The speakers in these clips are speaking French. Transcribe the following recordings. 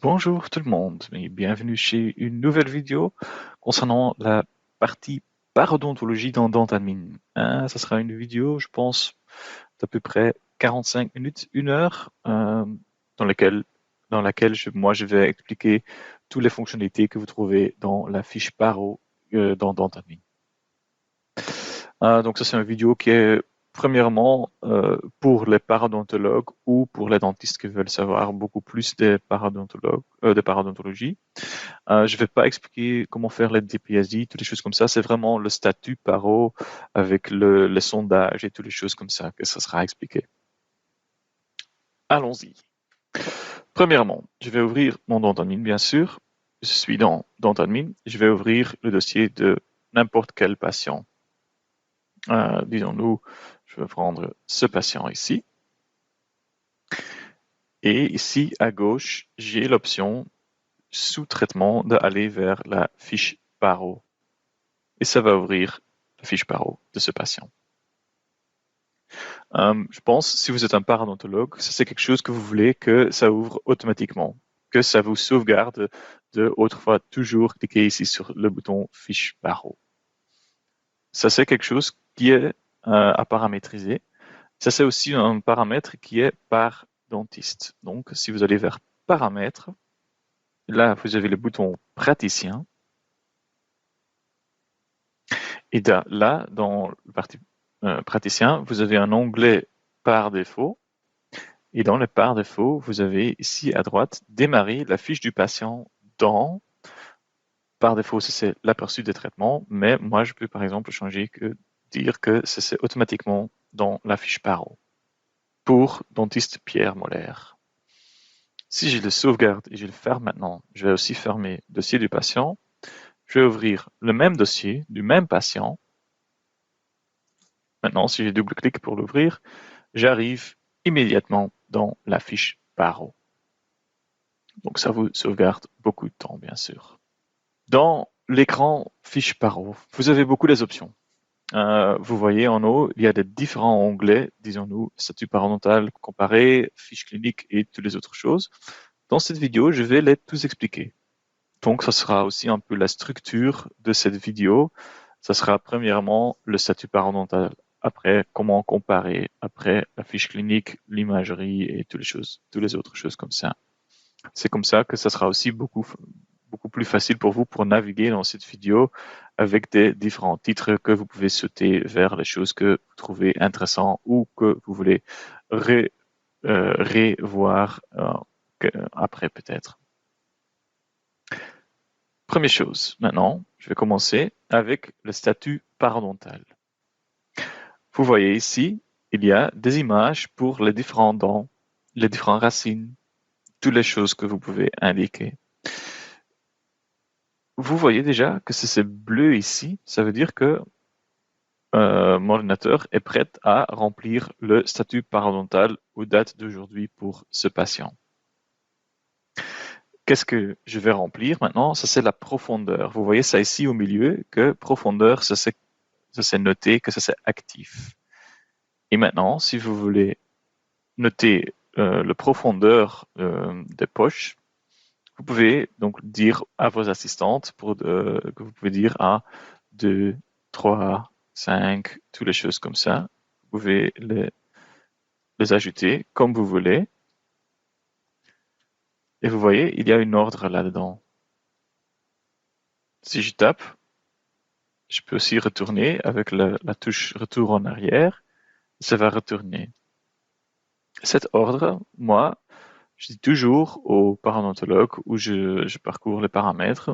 Bonjour tout le monde et bienvenue chez une nouvelle vidéo concernant la partie parodontologie dans DentAdmin. Ça sera une vidéo, je pense, d'à peu près 45 minutes, 1 heure, dans laquelle je vais expliquer toutes les fonctionnalités que vous trouvez dans la fiche paro dans DentAdmin. Donc ça c'est une vidéo qui est premièrement pour les parodontologues ou pour les dentistes qui veulent savoir beaucoup plus de parodontologie. Je ne vais pas expliquer comment faire les DPSI, toutes les choses comme ça. C'est vraiment le statut paro avec le sondage et toutes les choses comme ça que ça sera expliqué. Allons-y. Premièrement, je vais ouvrir mon DentAdmin, bien sûr. Je suis dans DentAdmin. Je vais ouvrir le dossier de n'importe quel patient. Disons-nous, je vais prendre ce patient ici. Et ici, à gauche, j'ai l'option sous traitement d'aller vers la fiche paro. Et ça va ouvrir la fiche paro de ce patient. Je pense, si vous êtes un parodontologue, c'est quelque chose que vous voulez que ça ouvre automatiquement, que ça vous sauvegarde de autrefois toujours cliquer ici sur le bouton fiche paro. Ça, c'est quelque chose qui est à paramétriser. Ça, c'est aussi un paramètre qui est par dentiste. Donc, si vous allez vers paramètres, là, vous avez le bouton praticien. Et là, dans le parti praticien, vous avez un onglet par défaut. Et dans le par défaut, vous avez ici à droite démarrer la fiche du patient dans. Par défaut, c'est l'aperçu des traitements, mais moi, je peux par exemple dire que c'est automatiquement dans la fiche paro pour dentiste Pierre Molaire. Si je le sauvegarde et je le ferme maintenant, je vais aussi fermer le dossier du patient. Je vais ouvrir le même dossier du même patient. Maintenant, si je double-clique pour l'ouvrir, j'arrive immédiatement dans la fiche paro. Donc ça vous sauvegarde beaucoup de temps, bien sûr. Dans l'écran fiche paro, vous avez beaucoup d'options. Vous voyez en haut, il y a des différents onglets, disons-nous, statut parodontal comparé, fiche clinique et toutes les autres choses. Dans cette vidéo, je vais les tous expliquer. Donc, ça sera aussi un peu la structure de cette vidéo. Ça sera premièrement le statut parodontal, après comment comparer, après la fiche clinique, l'imagerie et toutes les autres choses comme ça. C'est comme ça que ça sera aussi beaucoup plus facile pour vous pour naviguer dans cette vidéo avec des différents titres que vous pouvez sauter vers les choses que vous trouvez intéressantes ou que vous voulez revoir après peut-être. Première chose, maintenant, je vais commencer avec le statut parodontal. Vous voyez ici, il y a des images pour les différents dents, les différentes racines, toutes les choses que vous pouvez indiquer. Vous voyez déjà que c'est bleu ici, ça veut dire que mon ordinateur est prêt à remplir le statut parodontal aux dates d'aujourd'hui pour ce patient. Qu'est-ce que je vais remplir maintenant? Ça, c'est la profondeur. Vous voyez ça ici au milieu, que profondeur, ça c'est noté, que ça c'est actif. Et maintenant, si vous voulez noter la profondeur des poches, vous pouvez donc dire à vos assistantes que vous pouvez dire à 2, 3, 5, toutes les choses comme ça. Vous pouvez les ajouter comme vous voulez. Et vous voyez, il y a un ordre là-dedans. Si je tape, je peux aussi retourner avec la touche retour en arrière. Ça va retourner. Cet ordre, moi, je dis toujours aux parodontologues où je parcours les paramètres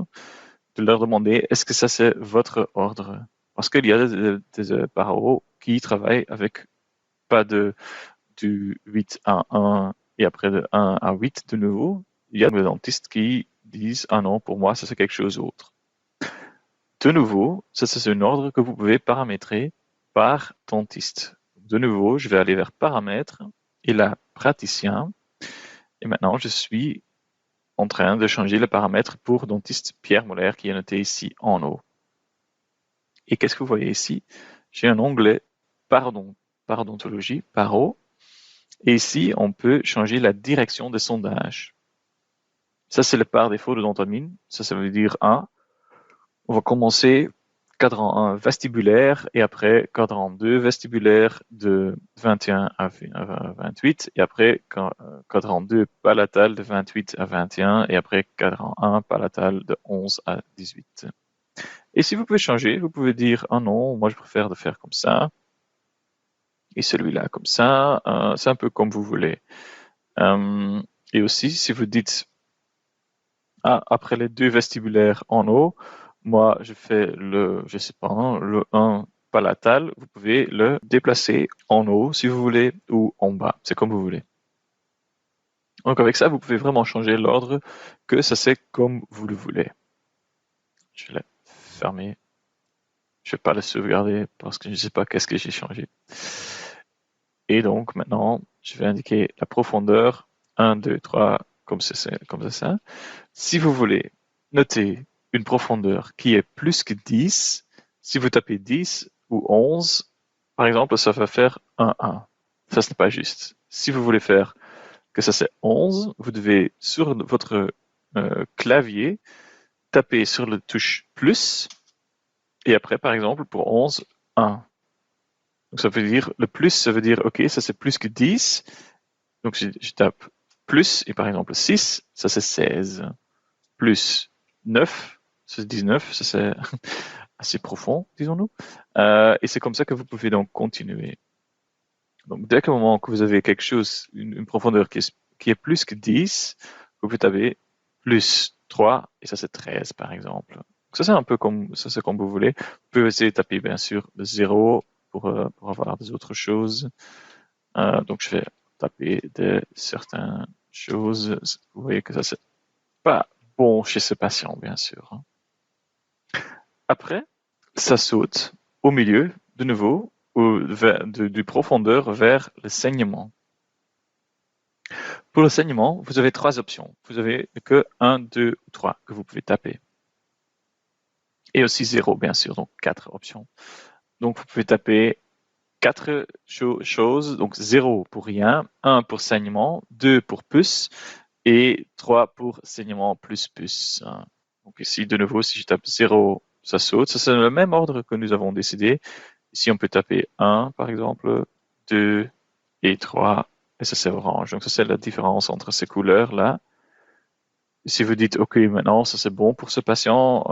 de leur demander est-ce que ça c'est votre ordre? Parce qu'il y a des paros qui travaillent avec pas du 8 à 1 et après de 1 à 8 de nouveau. Il y a des dentistes qui disent ah non, pour moi ça c'est quelque chose d'autre. De nouveau, ça c'est un ordre que vous pouvez paramétrer par dentiste. De nouveau, je vais aller vers paramètres et là praticien. Et maintenant, je suis en train de changer le paramètre pour dentiste Pierre Molaire qui est noté ici en haut. Et qu'est-ce que vous voyez ici? J'ai un onglet parodontologie, paro. Et ici, on peut changer la direction des sondages. Ça, c'est le par défaut de Dentamine. Ça veut dire 1. On va commencer cadran 1 vestibulaire et après cadran 2 vestibulaire de 21 à 28 et après cadran 2 palatal de 28 à 21 et après cadran 1 palatal de 11 à 18. Et si vous pouvez changer, vous pouvez dire ah non, moi je préfère de faire comme ça et celui-là comme ça. C'est un peu comme vous voulez. Et aussi, si vous dites après les deux vestibulaires en haut, moi je fais je sais pas, hein, le 1 palatal, vous pouvez le déplacer en haut si vous voulez ou en bas, c'est comme vous voulez. Donc avec ça, vous pouvez vraiment changer l'ordre que ça c'est comme vous le voulez. Je vais le fermer. Je vais pas le sauvegarder parce que je ne sais pas qu'est-ce que j'ai changé. Et donc maintenant, je vais indiquer la profondeur 1, 2, 3, comme ça. Si vous voulez noter une profondeur qui est plus que 10, si vous tapez 10 ou 11, par exemple, ça va faire 1, 1. Ça, ce n'est pas juste. Si vous voulez faire que ça c'est 11, vous devez, sur votre clavier, taper sur la touche plus, et après, par exemple, pour 11, 1. Donc ça veut dire, le plus, ça veut dire, ok, ça c'est plus que 10. Donc je tape plus, et par exemple 6, ça c'est 16. Plus 9, c'est 19, ça c'est assez profond, disons-nous. Et c'est comme ça que vous pouvez donc continuer. Donc dès qu'au moment que vous avez quelque chose, une profondeur qui est plus que 10, vous pouvez taper plus 3, et ça c'est 13 par exemple. Donc ça c'est un peu comme ça, c'est comme vous voulez. Vous pouvez essayer de taper bien sûr le 0 pour avoir des autres choses. Donc je vais taper certaines choses. Vous voyez que ça c'est pas bon chez ce patient, bien sûr. Après, ça saute au milieu, de nouveau, du profondeur vers le saignement. Pour le saignement, vous avez 3 options. Vous avez que 1, 2 ou 3 que vous pouvez taper. Et aussi 0, bien sûr, donc 4 options. Donc vous pouvez taper 4 choses, donc 0 pour rien, 1 pour saignement, 2 pour pus et 3 pour saignement plus pus. Donc ici, de nouveau, si je tape 0, ça saute. Ça, c'est le même ordre que nous avons décidé. Ici, on peut taper 1, par exemple, 2 et 3, et ça, c'est orange. Donc ça, c'est la différence entre ces couleurs-là. Si vous dites, OK, maintenant, ça, c'est bon pour ce patient,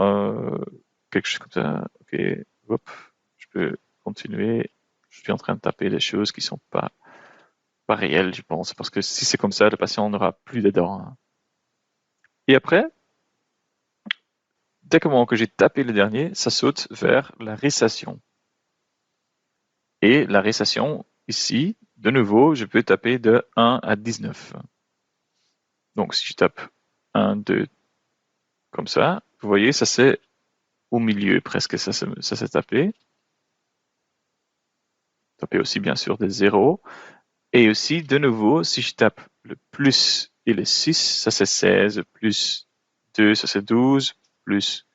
quelque chose comme ça, OK, hop, je peux continuer. Je suis en train de taper des choses qui sont pas réelles, je pense, parce que si c'est comme ça, le patient n'aura plus de dents. Et après, dès que j'ai tapé le dernier, ça saute vers la récession. Et la récession, ici, de nouveau, je peux taper de 1 à 19. Donc si je tape 1, 2, comme ça, vous voyez, ça c'est au milieu presque, ça s'est tapé. Taper aussi bien sûr des 0. Et aussi, de nouveau, si je tape le plus et le 6, ça c'est 16, plus 2, ça c'est 12, plus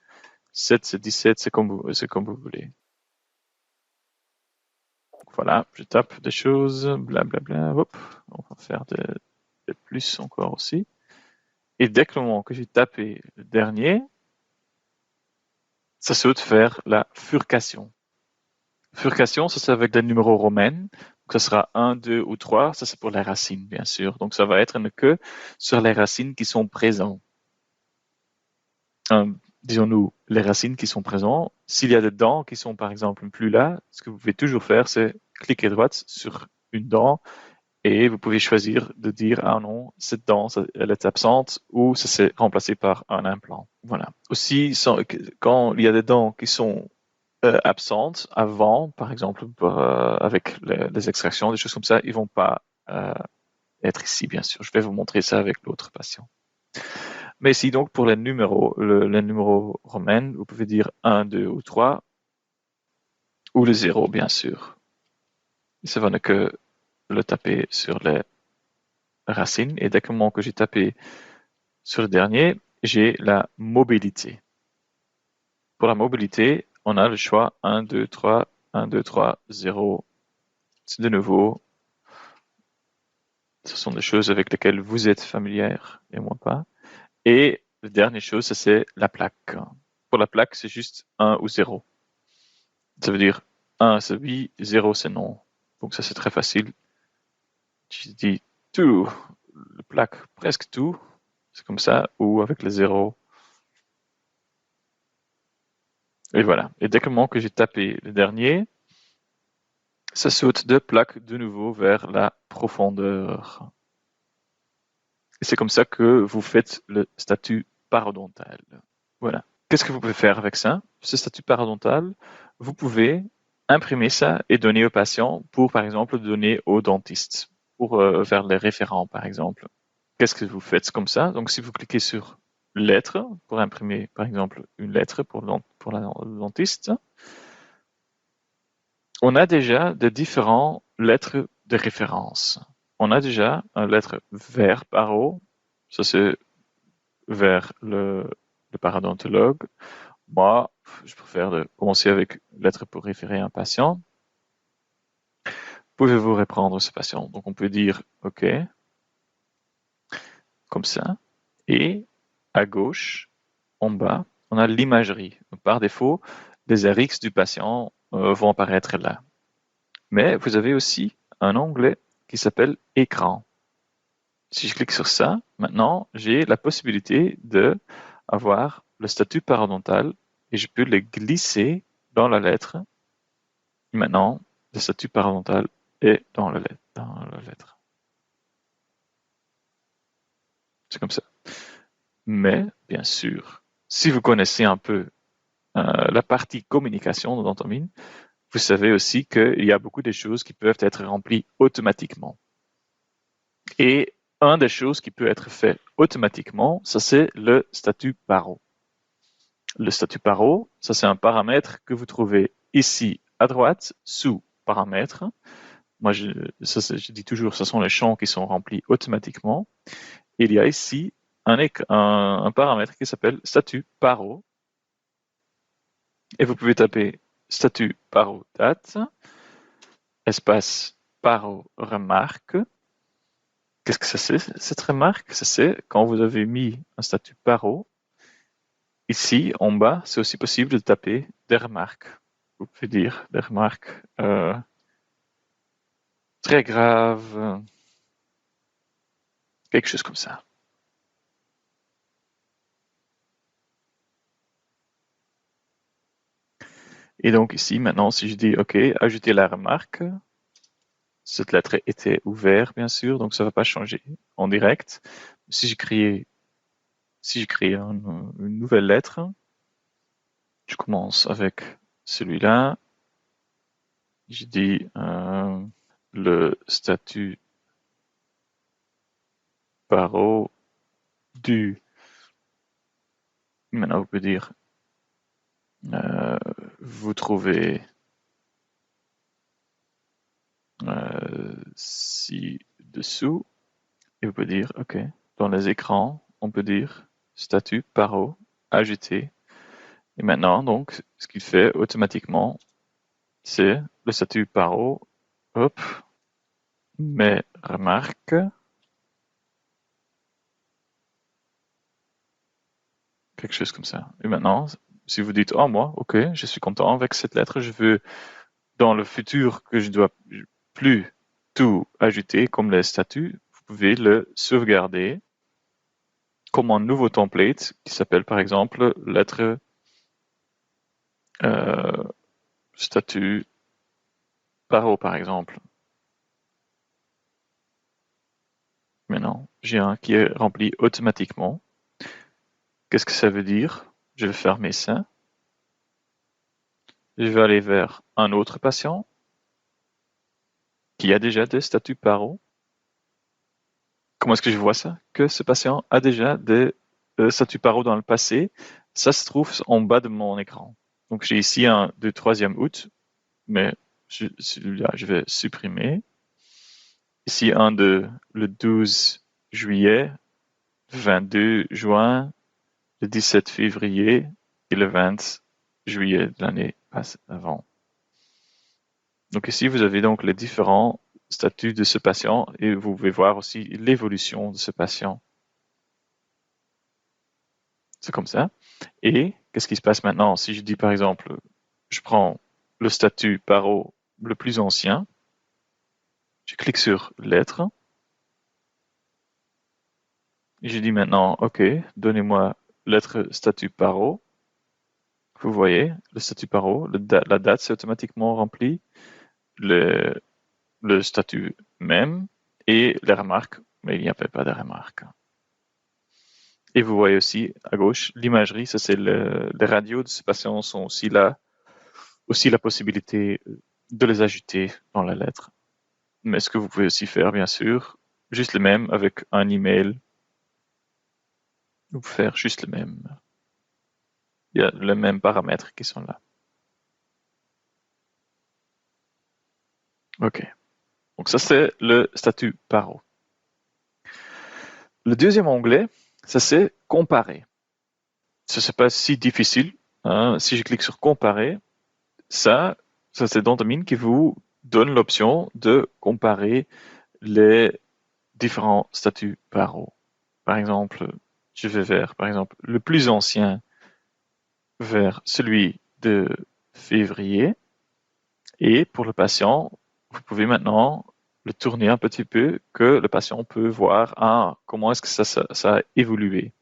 7, c'est 17, c'est comme vous voulez. Donc, voilà, je tape des choses, blablabla, hop, on va faire des plus encore aussi. Et dès que le moment que j'ai tapé le dernier, ça saute vers la furcation. Furcation, ça c'est avec des numéros romains. Donc ça sera 1, 2 ou 3. Ça c'est pour les racines, bien sûr. Donc ça va être une queue sur les racines qui sont présentes. Disons-nous, les racines qui sont présentes. S'il y a des dents qui sont par exemple plus là, ce que vous pouvez toujours faire, c'est cliquer droite sur une dent et vous pouvez choisir de dire ah non, cette dent, elle est absente ou ça s'est remplacé par un implant. Voilà. Aussi, quand il y a des dents qui sont absentes avant, par exemple, avec les extractions, des choses comme ça, ils vont pas être ici, bien sûr. Je vais vous montrer ça avec l'autre patient. Mais ici, donc, pour les numéros, les numéros romains, vous pouvez dire 1, 2 ou 3, ou le 0, bien sûr. Ça va ne que le taper sur les racines. Et dès que j'ai tapé sur le dernier, j'ai la mobilité. Pour la mobilité, on a le choix 1, 2, 3, 1, 2, 3, 0. C'est de nouveau, ce sont des choses avec lesquelles vous êtes familière et moi pas. Et la dernière chose, ça, c'est la plaque. Pour la plaque, c'est juste 1 ou 0. Ça veut dire 1 c'est oui, 0 c'est non. Donc ça c'est très facile. Tu dis tout, la plaque, presque tout, c'est comme ça, ou avec le 0. Et voilà. Et dès que j'ai tapé le dernier, ça saute de plaque de nouveau vers la profondeur. Et c'est comme ça que vous faites le statut parodontal. Voilà. Qu'est-ce que vous pouvez faire avec ça? Ce statut parodontal, vous pouvez imprimer ça et donner au patient pour, par exemple, donner au dentiste, pour faire les référents, par exemple. Qu'est-ce que vous faites comme ça? Donc, si vous cliquez sur lettre pour imprimer, par exemple, une lettre pour le dentiste, on a déjà de différentes lettres de référence. On a déjà une lettre vers paro, ça c'est vers le parodontologue. Moi, je préfère commencer avec une lettre pour référer un patient. Pouvez-vous reprendre ce patient? Donc on peut dire OK, comme ça. Et à gauche, en bas, on a l'imagerie. Par défaut, les RX du patient vont apparaître là. Mais vous avez aussi un onglet qui s'appelle Écran. Si je clique sur ça, maintenant, j'ai la possibilité de avoir le statut parodontal et je peux le glisser dans la lettre. Maintenant, le statut parodontal est dans la lettre. C'est comme ça. Mais, bien sûr, si vous connaissez un peu la partie communication de Dentamine, vous savez aussi qu'il y a beaucoup de choses qui peuvent être remplies automatiquement. Et une des choses qui peut être fait automatiquement, ça c'est le statut paro. Le statut paro, ça c'est un paramètre que vous trouvez ici à droite sous paramètres. Moi, je dis toujours, ce sont les champs qui sont remplis automatiquement. Il y a ici un paramètre qui s'appelle statut paro. Et vous pouvez taper statut paro date, espace paro remarque. Qu'est-ce que ça c'est, cette remarque? Ça c'est quand vous avez mis un statut paro. Ici, en bas, c'est aussi possible de taper des remarques. Vous pouvez dire des remarques très graves, quelque chose comme ça. Et donc ici, maintenant, si je dis OK, ajouter la remarque, cette lettre était ouverte, bien sûr, donc ça ne va pas changer en direct. Si je crée une nouvelle lettre, je commence avec celui-là. Je dis le statut paro du. Maintenant, vous pouvez dire vous trouvez ci-dessous et vous pouvez dire OK. Dans les écrans, on peut dire statut paro ajouter. Et maintenant, donc, ce qu'il fait automatiquement, c'est le statut paro, hop, mais remarque, quelque chose comme ça. Et maintenant, si vous dites, oh moi, ok, je suis content avec cette lettre, je veux dans le futur que je dois plus tout ajouter comme les statuts, vous pouvez le sauvegarder comme un nouveau template qui s'appelle par exemple lettre statut paro par exemple. Maintenant, j'ai un qui est rempli automatiquement. Qu'est-ce que ça veut dire? Je vais fermer ça. Je vais aller vers un autre patient qui a déjà des statuts paro. Comment est-ce que je vois ça? Que ce patient a déjà des statuts paro dans le passé. Ça se trouve en bas de mon écran. Donc j'ai ici un du 3e août, mais celui-là, je vais supprimer. Ici un de le 12 juillet, 22 juin, le 17 février et le 20 juillet de l'année avant. Donc ici, vous avez donc les différents statuts de ce patient et vous pouvez voir aussi l'évolution de ce patient. C'est comme ça. Et qu'est-ce qui se passe maintenant? Si je dis par exemple, je prends le statut paro le plus ancien, je clique sur lettre, et je dis maintenant, OK, donnez-moi lettre statut paro. Vous voyez, le statut paro, la date c'est automatiquement rempli, le, le statut même, et les remarques, mais il n'y avait pas de remarques. Et vous voyez aussi à gauche l'imagerie, ça c'est les radios de ces patients sont aussi là, aussi la possibilité de les ajouter dans la lettre. Mais ce que vous pouvez aussi faire, bien sûr, juste le même avec un email, ou faire juste le même. Il y a les mêmes paramètres qui sont là. OK. Donc ça c'est le statut paro. Le deuxième onglet, ça c'est comparer. Ça c'est pas si difficile, hein. Si je clique sur comparer, ça c'est Domain qui vous donne l'option de comparer les différents statuts paro. Par exemple, je vais vers, par exemple, le plus ancien vers celui de février. Et pour le patient, vous pouvez maintenant le tourner un petit peu, que le patient peut voir comment est-ce que ça a évolué.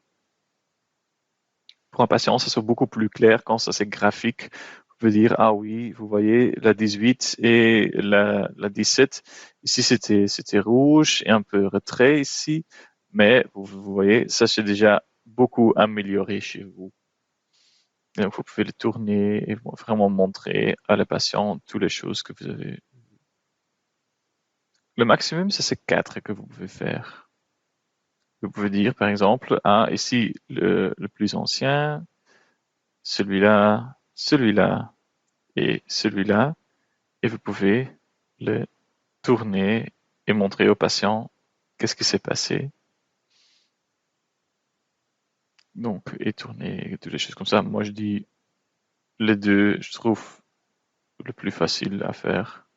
Pour un patient, ça sera beaucoup plus clair quand ça c'est graphique. Vous pouvez dire, ah oui, vous voyez, la 18 et la 17, ici c'était rouge et un peu retrait ici, mais vous voyez, ça c'est déjà beaucoup amélioré chez vous. Et donc, vous pouvez le tourner et vraiment montrer à la patient toutes les choses que vous avez. Le maximum, c'est 4 que vous pouvez faire. Vous pouvez dire, par exemple, ici, le plus ancien, celui-là, celui-là et celui-là, et vous pouvez le tourner et montrer au patient qu'est-ce qui s'est passé. Donc, et tourner, toutes les choses comme ça. Moi, je dis les deux, je trouve le plus facile à faire.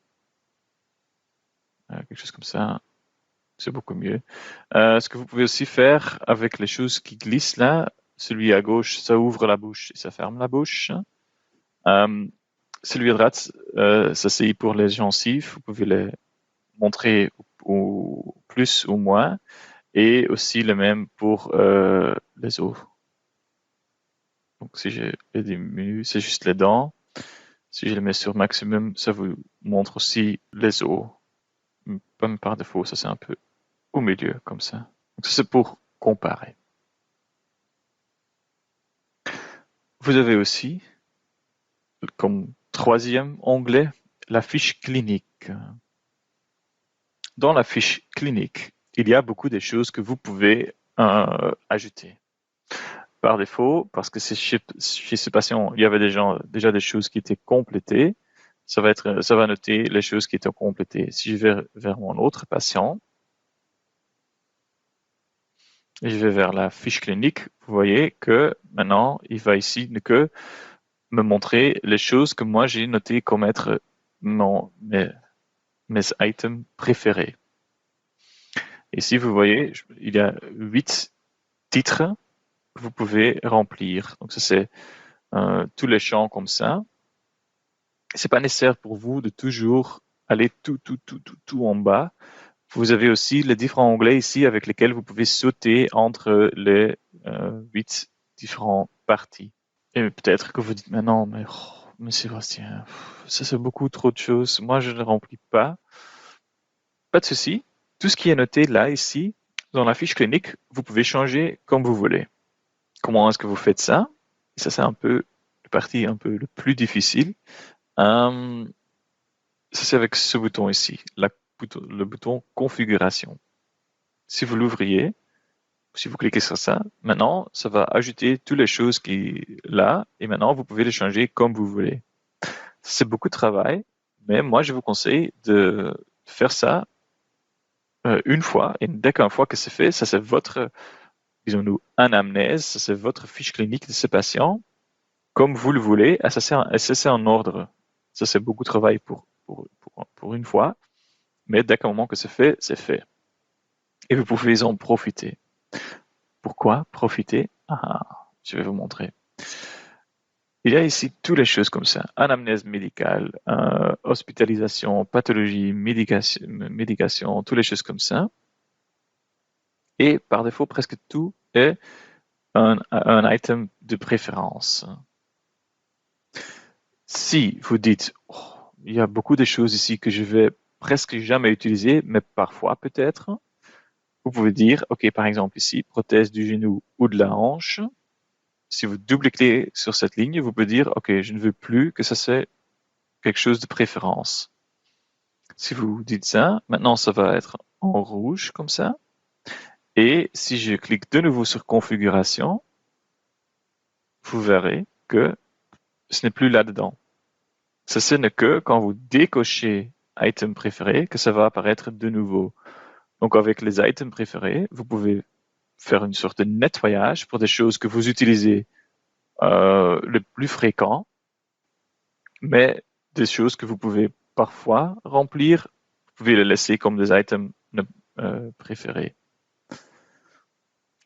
Quelque chose comme ça, c'est beaucoup mieux. Ce que vous pouvez aussi faire avec les choses qui glissent là, celui à gauche, ça ouvre la bouche et ça ferme la bouche. Celui à droite, ça c'est pour les gencives. Vous pouvez les montrer ou plus ou moins. Et aussi le même pour les os. Donc si je les diminue, c'est juste les dents. Si je les mets sur maximum, ça vous montre aussi les os. Pas par défaut, ça c'est un peu au milieu comme ça. Donc ça c'est pour comparer. Vous avez aussi, comme troisième onglet, la fiche clinique. Dans la fiche clinique, il y a beaucoup de choses que vous pouvez ajouter. Par défaut, parce que chez ce patient, il y avait déjà des choses qui étaient complétées. Ça va noter les choses qui étaient complétées. Si je vais vers mon autre patient, et je vais vers la fiche clinique, vous voyez que maintenant, il va ici ne que me montrer les choses que moi j'ai notées comme être mes items préférés. Ici, vous voyez, il y a 8 titres que vous pouvez remplir. Donc ça, c'est tous les champs comme ça. C'est pas nécessaire pour vous de toujours aller tout en bas. Vous avez aussi les différents onglets ici avec lesquels vous pouvez sauter entre les 8 différentes parties. Et peut-être que vous dites maintenant, mais Sébastien, ça c'est beaucoup trop de choses. Moi, je ne remplis pas. Pas de souci. Tout ce qui est noté là, ici, dans la fiche clinique, vous pouvez changer comme vous voulez. Comment est-ce que vous faites ça? Et ça, c'est un peu la partie un peu le plus difficile. Ça, c'est avec ce bouton ici, le bouton configuration. Si vous l'ouvriez, si vous cliquez sur ça, maintenant, ça va ajouter toutes les choses qui là, et maintenant, vous pouvez les changer comme vous voulez. C'est beaucoup de travail, mais moi, je vous conseille de faire ça une fois, et dès qu'une fois que c'est fait, ça c'est votre, disons-nous, anamnèse, ça c'est votre fiche clinique de ce patient, comme vous le voulez, et ça c'est en ordre. Ça c'est beaucoup de travail pour une fois, mais dès qu'un moment que c'est fait, c'est fait. Et vous pouvez en profiter. Pourquoi profiter? Je vais vous montrer. Il y a ici toutes les choses comme ça. Anamnèse médicale, hospitalisation, pathologie, médication, toutes les choses comme ça. Et par défaut, presque tout est un item de préférence. Si vous dites, oh, il y a beaucoup de choses ici que je vais presque jamais utiliser, mais parfois peut-être, vous pouvez dire, OK, par exemple ici, prothèse du genou ou de la hanche. Si vous double-cliquez sur cette ligne, vous pouvez dire, OK, je ne veux plus que ça soit quelque chose de préférence. Si vous dites ça, maintenant ça va être en rouge comme ça. Et si je clique de nouveau sur configuration, vous verrez que ce n'est plus là-dedans. Ce n'est que quand vous décochez item préféré que ça va apparaître de nouveau. Donc avec les items préférés, vous pouvez faire une sorte de nettoyage pour des choses que vous utilisez le plus fréquent, mais des choses que vous pouvez parfois remplir, vous pouvez les laisser comme des items préférés.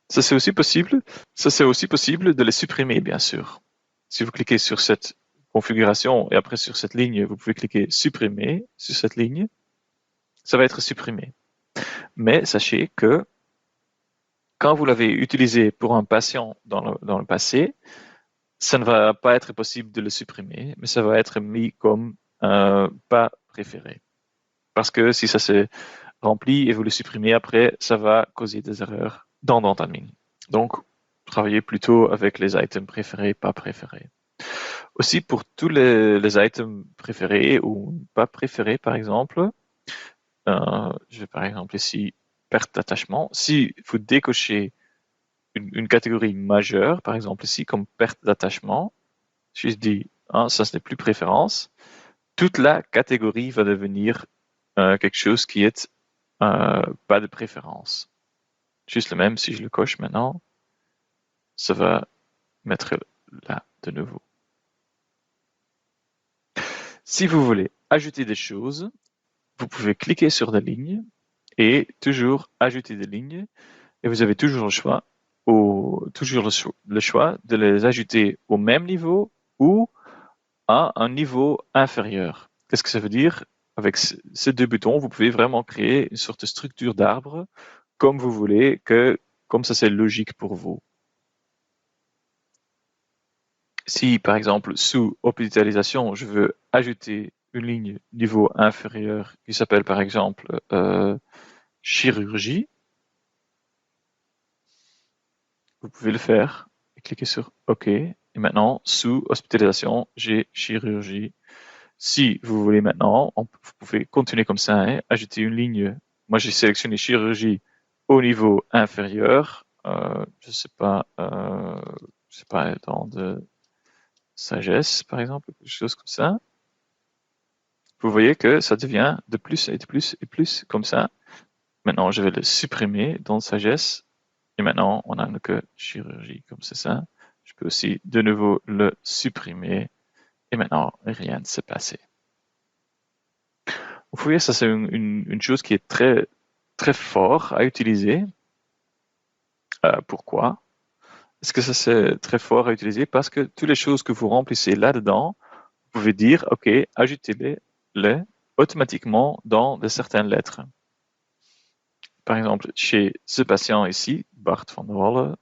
Ça c'est aussi possible. Ça c'est aussi possible de les supprimer, bien sûr. Si vous cliquez sur cette configuration et après sur cette ligne, vous pouvez cliquer supprimer sur cette ligne. Ça va être supprimé. Mais sachez que quand vous l'avez utilisé pour un patient dans le passé, ça ne va pas être possible de le supprimer, mais ça va être mis comme pas préféré. Parce que si ça s'est rempli et vous le supprimez après, ça va causer des erreurs dans Dentadmin. Donc, travaillez plutôt avec les items préférés, pas préférés. Aussi, pour tous les items préférés ou pas préférés, par exemple, je vais par exemple ici, perte d'attachement. Si vous décochez une catégorie majeure, par exemple ici, comme perte d'attachement, je dis, hein, ça ce n'est plus préférence, toute la catégorie va devenir quelque chose qui est pas de préférence. Juste le même, si je le coche maintenant, ça va mettre là de nouveau. Si vous voulez ajouter des choses, vous pouvez cliquer sur des lignes et toujours ajouter des lignes et vous avez toujours le choix de les ajouter au même niveau ou à un niveau inférieur. Qu'est-ce que ça veut dire? Avec ces deux boutons, vous pouvez vraiment créer une sorte de structure d'arbre comme vous voulez, comme ça c'est logique pour vous. Si par exemple sous hospitalisation, je veux ajouter une ligne niveau inférieur qui s'appelle par exemple chirurgie, vous pouvez le faire et cliquer sur OK. Et maintenant, sous hospitalisation, j'ai chirurgie. Si vous voulez maintenant, vous pouvez continuer comme ça, hein, ajouter une ligne. Moi, j'ai sélectionné chirurgie au niveau inférieur. Je sais pas dans de sagesse, par exemple, quelque chose comme ça. Vous voyez que ça devient de plus et de plus et plus comme ça. Maintenant, je vais le supprimer dans sagesse. Et maintenant, on n'a que chirurgie, comme c'est ça. Je peux aussi de nouveau le supprimer. Et maintenant, rien ne s'est passé. Vous voyez, ça c'est une chose qui est très, très fort à utiliser. Pourquoi? Est-ce que ça c'est très fort à utiliser? Parce que toutes les choses que vous remplissez là-dedans, vous pouvez dire, OK, ajoutez-les automatiquement dans de certaines lettres. Par exemple, chez ce patient ici, Bart van der Walle,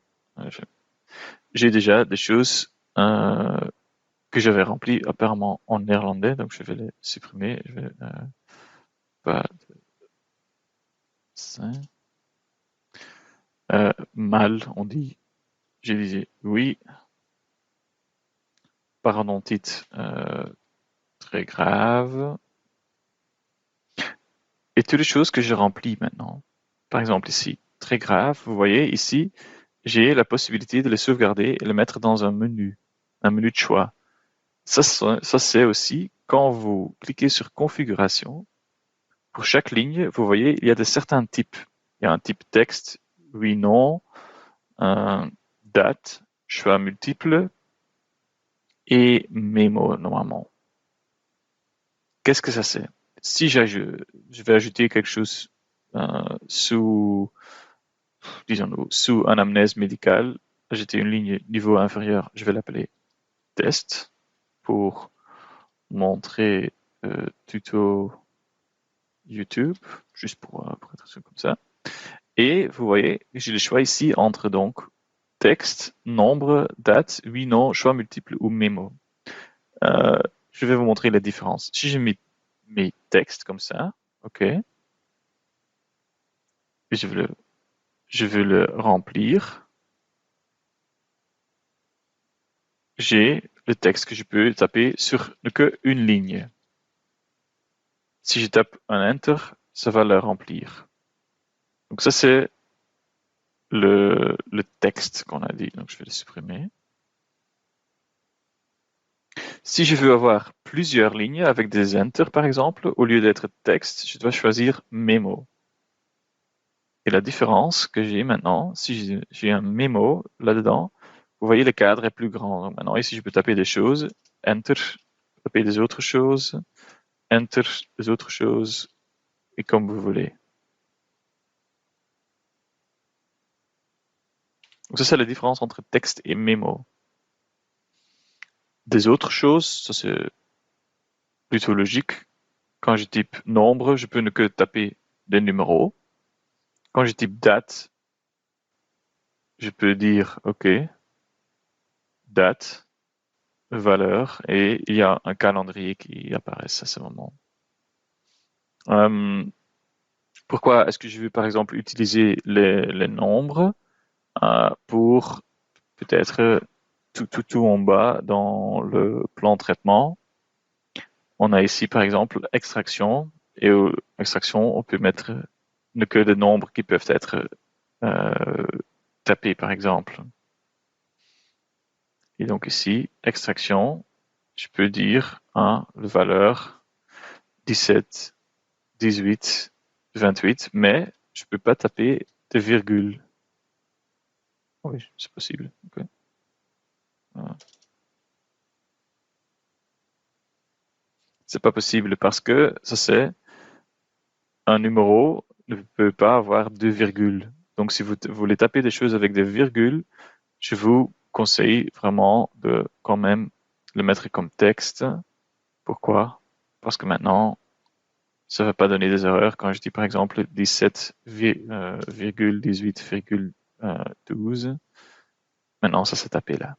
j'ai déjà des choses que j'avais remplies apparemment en néerlandais, donc je vais les supprimer. Je vais pas ça. Mal, on dit. J'ai dit oui. Parodontite très grave. Et toutes les choses que je remplis maintenant. Par exemple ici, très grave. Vous voyez ici, j'ai la possibilité de les sauvegarder et les mettre dans un menu de choix. Ça c'est aussi quand vous cliquez sur configuration. Pour chaque ligne, vous voyez, il y a de certains types. Il y a un type texte, oui, non, date, choix multiple et mémo normalement. Qu'est-ce que ça c'est? Si je vais ajouter quelque chose sous anamnèse médicale, ajouter une ligne niveau inférieur, je vais l'appeler test pour montrer tuto YouTube, juste pour être sûr comme ça. Et vous voyez, j'ai le choix ici entre donc texte, nombre, date, oui, non, choix multiple ou mémo. Je vais vous montrer la différence. Si je mets mes textes comme ça, ok, et je veux le remplir, j'ai le texte que je peux taper sur que une ligne. Si je tape un Enter, ça va le remplir. Donc ça, c'est le texte qu'on a dit. Donc je vais le supprimer. Si je veux avoir plusieurs lignes avec des Enter, par exemple, au lieu d'être texte, je dois choisir mémo. Et la différence que j'ai maintenant, si j'ai un mémo là-dedans, vous voyez le cadre est plus grand. Donc maintenant, ici, je peux taper des choses, Enter, taper des autres choses, Enter, des autres choses, et comme vous voulez. Donc ça, c'est la différence entre texte et mémo. Des autres choses, ça c'est plutôt logique. Quand je type nombre, je peux ne que taper des numéros. Quand je type date, je peux dire OK, date, valeur, et il y a un calendrier qui apparaît à ce moment. Pourquoi est-ce que je veux par exemple utiliser les nombres pour peut-être tout en bas dans le plan de traitement. On a ici par exemple extraction, et extraction on peut mettre ne que des nombres qui peuvent être tapés par exemple. Et donc ici, extraction, je peux dire la valeur 17, 18, 28, mais je peux pas taper de virgule. Oui, c'est possible. Okay. C'est pas possible parce que ça c'est un numéro ne peut pas avoir deux virgules. Donc si vous voulez taper des choses avec des virgules, je vous conseille vraiment de quand même le mettre comme texte. Pourquoi? Parce que maintenant, ça ne va pas donner des erreurs. Quand je dis par exemple 17,18,12, maintenant ça s'est tapé là.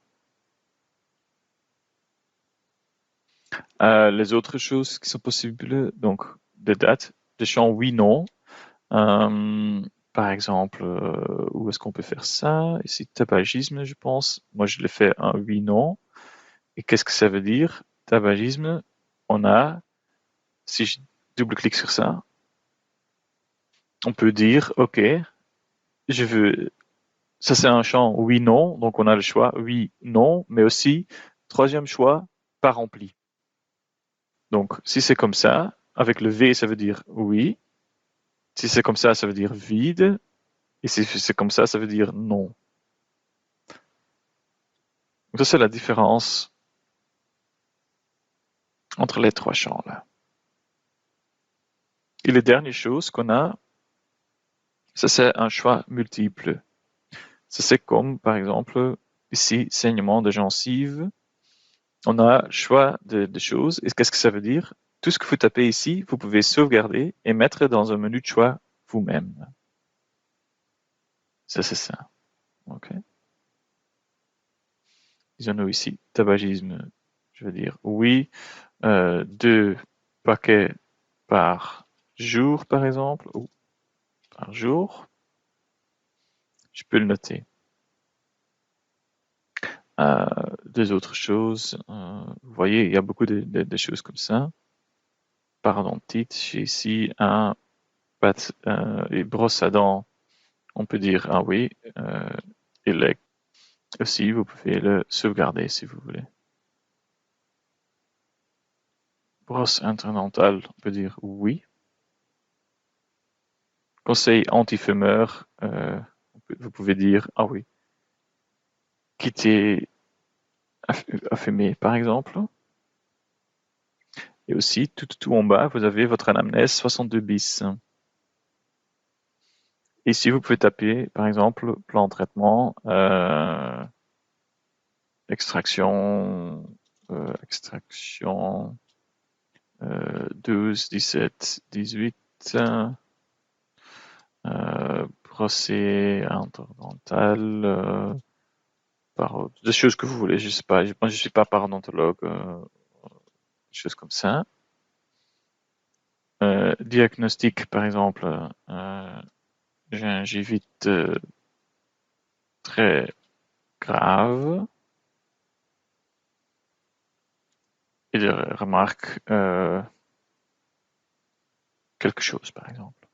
Les autres choses qui sont possibles, donc des dates, des champs oui/non. Par exemple, où est-ce qu'on peut faire ça? Ici, tabagisme, je pense. Moi, je l'ai fait un oui/non. Et qu'est-ce que ça veut dire? Tabagisme, on a, si je double-clique sur ça, on peut dire, OK, je veux, ça c'est un champ oui/non, donc on a le choix oui/non, mais aussi, troisième choix, pas rempli. Donc, si c'est comme ça, avec le V, ça veut dire oui. Si c'est comme ça veut dire vide. Et si c'est comme ça veut dire non. Donc ça, c'est la différence entre les trois champs là. Et les dernières choses qu'on a, ça c'est un choix multiple. Ça c'est comme par exemple ici saignement de gencive. On a choix de choses. Et qu'est-ce que ça veut dire? Tout ce que vous tapez ici, vous pouvez sauvegarder et mettre dans un menu de choix vous-même. Ça c'est ça. Ok. Ils en ont ici tabagisme. Je veux dire oui, 2 paquets par jour par exemple, ou par jour. Je peux le noter. Deux autres choses. Vous voyez, il y a beaucoup de choses comme ça. Parodontite, j'ai ici un pâte et brosse à dents. On peut dire ah oui. Et aussi, vous pouvez le sauvegarder si vous voulez. Brosse interdentale, on peut dire oui. Conseil anti-fumeur, vous pouvez dire ah oui. Quitter à fumer, par exemple. Et aussi, tout en bas, vous avez votre anamnèse 62 bis. Ici, vous pouvez taper, par exemple, plan de traitement, extraction, 12, 17, 18, procès interdental, des choses que vous voulez, je sais pas, moi je suis pas parodontologue, des choses comme ça. Diagnostic, par exemple, gingivite très grave. Et de remarque quelque chose, par exemple.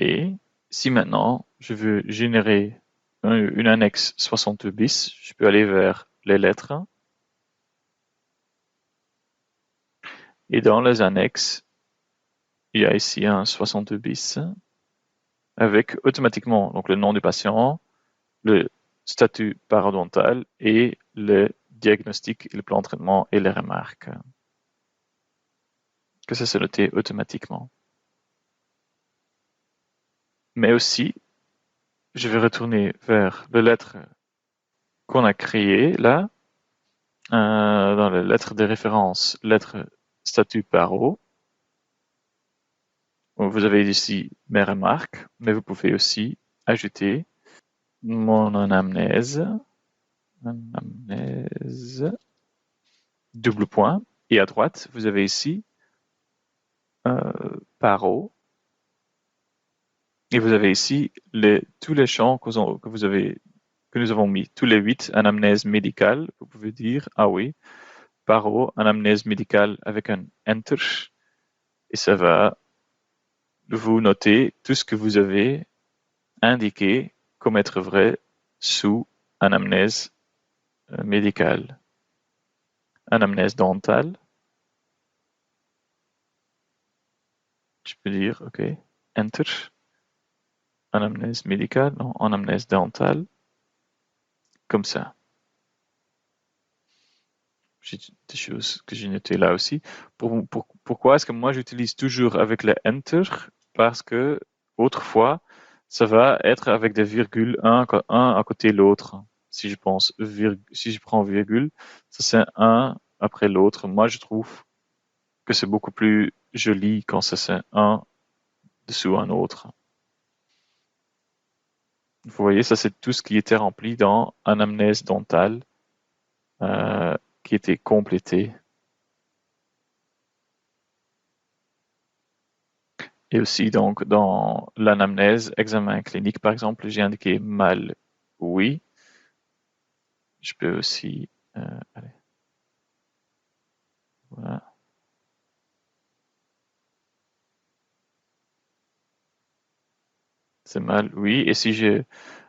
Et si maintenant je veux générer une annexe 62 bis, je peux aller vers les lettres. Et dans les annexes, il y a ici un 62 bis avec automatiquement donc le nom du patient, le statut parodontal et le diagnostic, le plan de traitement et les remarques. Que ça s'est noté automatiquement. Mais aussi, je vais retourner vers les lettres qu'on a créées là, dans les lettres de référence, lettres statut paro. Vous avez ici mes remarques, mais vous pouvez aussi ajouter mon anamnèse, double point, et à droite, vous avez ici paro, et vous avez ici tous les champs que nous avons mis, tous les 8 anamnèses médicales. Vous pouvez dire, ah oui, paro, anamnèse médicale avec un enter, et ça va vous noter tout ce que vous avez indiqué comme être vrai sous anamnèse médicale. Anamnèse dentale. Je peux dire, OK, enter. Anamnèse médicale, non, anamnèse dentale. Comme ça. J'ai des choses que j'ai notées là aussi. Pourquoi est-ce que moi j'utilise toujours avec le enter? Parce que autrefois, ça va être avec des virgules, un à côté de l'autre. Si je pense, si je prends virgule, ça c'est un après l'autre. Moi, je trouve que c'est beaucoup plus joli quand ça c'est un dessous un autre. Vous voyez, ça c'est tout ce qui était rempli dans anamnèse dentale, qui était complété. Et aussi, donc, dans l'anamnèse, examen clinique, par exemple, j'ai indiqué mal, oui. Je peux aussi, allez, voilà. C'est mal, oui. Et si je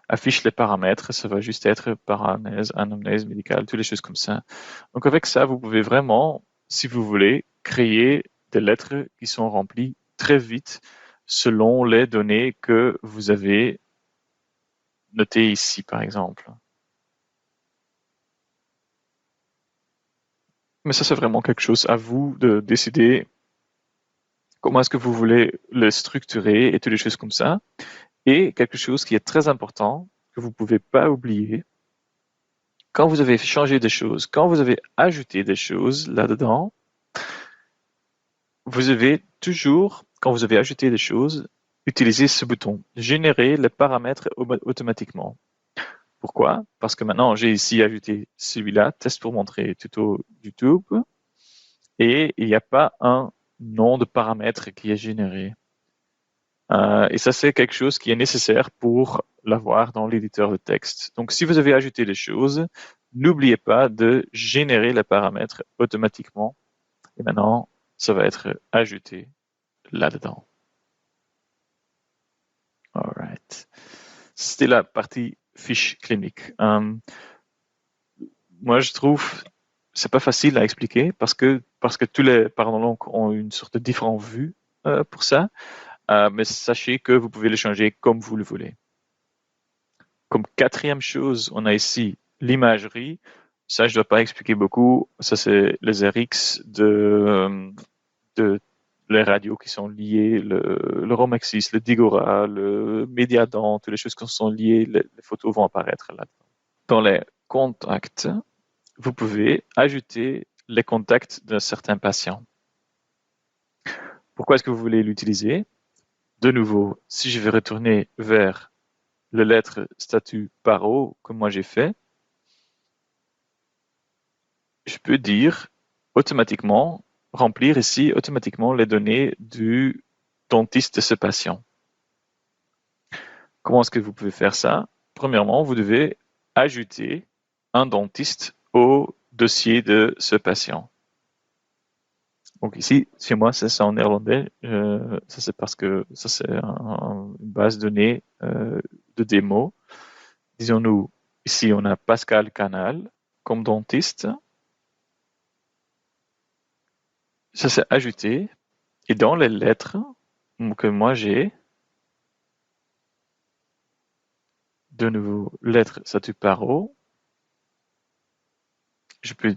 affiche les paramètres, ça va juste être paranèse, anamnèse médicale, toutes les choses comme ça. Donc, avec ça, vous pouvez vraiment, si vous voulez, créer des lettres qui sont remplies très vite selon les données que vous avez notées ici, par exemple. Mais ça, c'est vraiment quelque chose à vous de décider comment est-ce que vous voulez le structurer et toutes les choses comme ça. Et quelque chose qui est très important, que vous ne pouvez pas oublier, quand vous avez changé des choses, quand vous avez ajouté des choses là-dedans, vous avez toujours, quand vous avez ajouté des choses, utilisé ce bouton, générer les paramètres automatiquement. Pourquoi? Parce que maintenant, j'ai ici ajouté celui-là, test pour montrer tuto YouTube, et il n'y a pas un nom de paramètre qui est généré. Et ça, c'est quelque chose qui est nécessaire pour l'avoir dans l'éditeur de texte. Donc, si vous avez ajouté des choses, n'oubliez pas de générer les paramètres automatiquement. Et maintenant, ça va être ajouté là-dedans. Alright. C'était la partie fiche clinique. Moi, je trouve c'est pas facile à expliquer parce que tous les parodontologues ont une sorte de différente vue pour ça. Mais sachez que vous pouvez le changer comme vous le voulez. Comme quatrième chose, on a ici l'imagerie. Ça, je ne dois pas expliquer beaucoup. Ça, c'est les RX de les radios qui sont liées, le Romexis, le Digora, le Mediadent, toutes les choses qui sont liées, les photos vont apparaître là. Dans les contacts, vous pouvez ajouter les contacts d'un certain patient. Pourquoi est-ce que vous voulez l'utiliser? De nouveau, si je vais retourner vers la lettre statut paro, comme moi j'ai fait, je peux dire automatiquement, remplir ici automatiquement les données du dentiste de ce patient. Comment est-ce que vous pouvez faire ça? Premièrement, vous devez ajouter un dentiste au dossier de ce patient. Donc ici, chez moi, c'est en néerlandais. Ça, c'est parce que ça, c'est une base de données de démo. Disons-nous, ici, on a Pascal Canal comme dentiste. Ça, c'est ajouté. Et dans les lettres que moi j'ai, de nouveau, lettre statut paro, je peux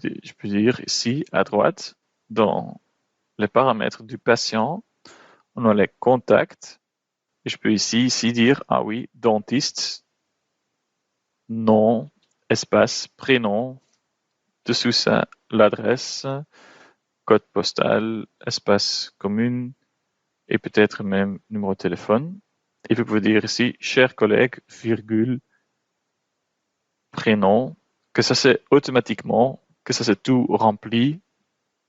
dire ici, à droite, dans les paramètres du patient, on a les contacts. Et je peux ici dire, ah oui, dentiste, nom, espace, prénom, dessous ça, l'adresse, code postal, espace commune, et peut-être même numéro de téléphone. Et vous pouvez dire ici, cher collègue, virgule, prénom, que ça c'est automatiquement, que ça c'est tout rempli,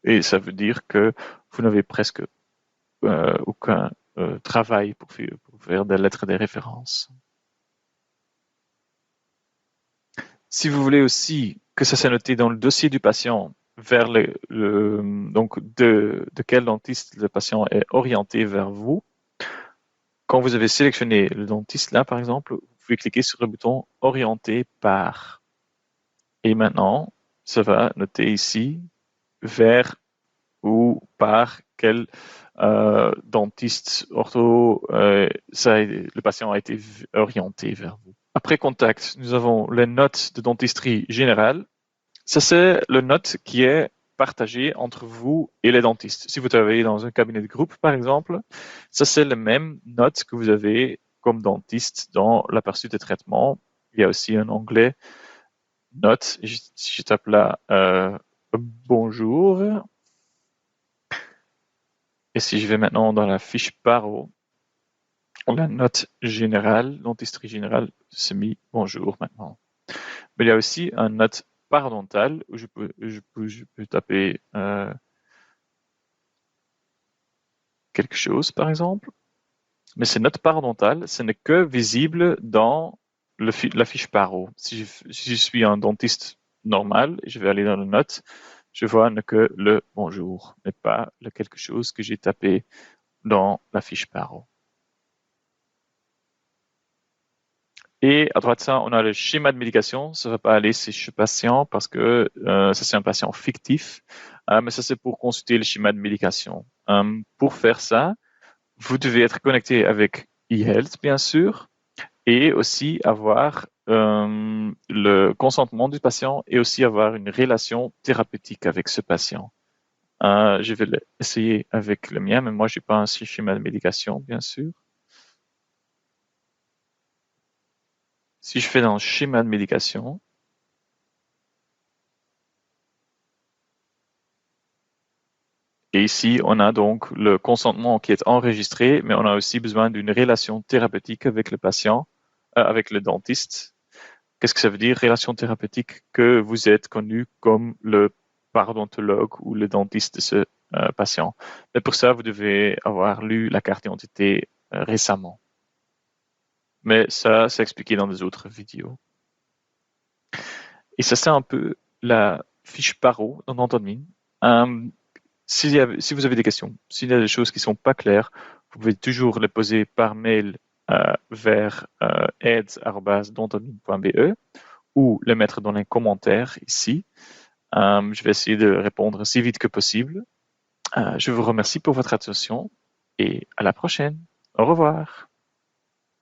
et ça veut dire que vous n'avez presque aucun travail pour faire des lettres de référence. Si vous voulez aussi que ça soit noté dans le dossier du patient vers donc de quel dentiste le patient est orienté vers vous, quand vous avez sélectionné le dentiste là, par exemple, vous pouvez cliquer sur le bouton orienter par. Et maintenant, ça va noter ici vers ou par quel dentiste ortho le patient a été orienté vers vous. Après contact, nous avons les notes de dentisterie générale. Ça, c'est le note qui est partagé entre vous et les dentistes. Si vous travaillez dans un cabinet de groupe, par exemple, ça, c'est les mêmes notes que vous avez comme dentiste dans l'aperçu des traitements. Il y a aussi un onglet notes. Si je tape là bonjour, et si je vais maintenant dans la fiche paro, la note générale, dentisterie générale, c'est mis bonjour maintenant. Mais il y a aussi un note parodontale où je peux taper quelque chose, par exemple. Mais ces notes parodontales, ce n'est que visible dans la fiche paro. Si je suis un dentiste normal, je vais aller dans les notes, je vois que le bonjour, mais pas le quelque chose que j'ai tapé dans la fiche paro. Et à droite de ça, on a le schéma de médication. Ça ne va pas aller chez patient parce que ça c'est un patient fictif, mais ça c'est pour consulter le schéma de médication. Pour faire ça, vous devez être connecté avec eHealth, bien sûr, et aussi avoir le consentement du patient et aussi avoir une relation thérapeutique avec ce patient. Je vais essayer avec le mien, mais moi, je n'ai pas un schéma de médication, bien sûr. Si je fais dans le schéma de médication, et ici, on a donc le consentement qui est enregistré, mais on a aussi besoin d'une relation thérapeutique avec le patient, avec le dentiste. Qu'est-ce que ça veut dire, relation thérapeutique? Que vous êtes connu comme le parodontologue ou le dentiste de ce patient. Mais pour ça, vous devez avoir lu la carte d'identité récemment. Mais ça, c'est expliqué dans des autres vidéos. Et ça, c'est un peu la fiche paro dans Antonine. Si vous avez des questions, s'il y a des choses qui ne sont pas claires, vous pouvez toujours les poser par mail vers aids@dontonine.be ou les mettre dans les commentaires ici. Je vais essayer de répondre aussi vite que possible. Je vous remercie pour votre attention et à la prochaine. Au revoir.